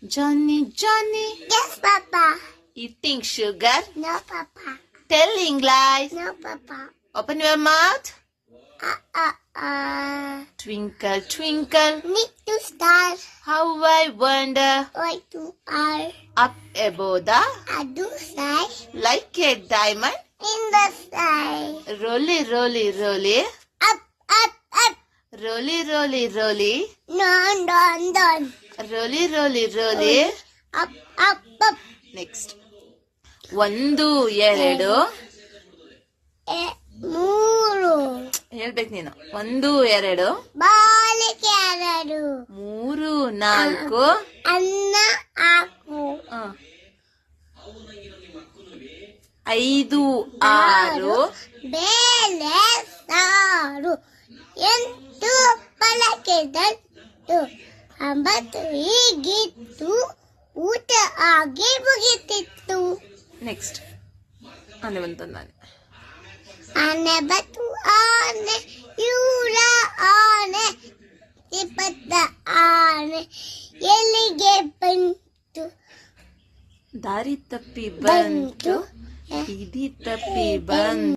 Johnny, Johnny, Yes, Papa. eating sugar, No, Papa. telling lies. No, Papa. Open your mouth. Uh. Twinkle, twinkle, Need to start. how I wonder. Why to are. Up above the, I do say like a diamond. in the sky. Rolly, rolly, rolly. Up, up, up. Rolly, rolly, rolly. Down, down, down. Rolly, rolly, rolly. Up, up, up. Next 1 2 ಮೂರು ಹೇಳ್ಬೇಕು ನೀನು 1 2 ಬಾಲಿಕೆ 2 3 4 ಅನ್ನ ಹಾಕು 5 6 ಬೇಳೆ ಸಾರು 8 ಪಲಕೆ that 9 ಹೀಗಿತ್ತು ಊಟ ಆಗಿ ಮುಗಿತಿತ್ತು. ನೆಕ್ಸ್ಟ್ ಆನೆ ಬಂತ ನಾನು ಆನೆ ಬತ್ತು ಆನೆ ಇವರ ಆನೆ ಇಪ್ಪತ್ತ ಆನೆ ಎಲ್ಲಿಗೆ ಬಂತು ದಾರಿ ತಪ್ಪಿ ಬಂತು ಬೀದಿ ತಪ್ಪಿ ಬಂತು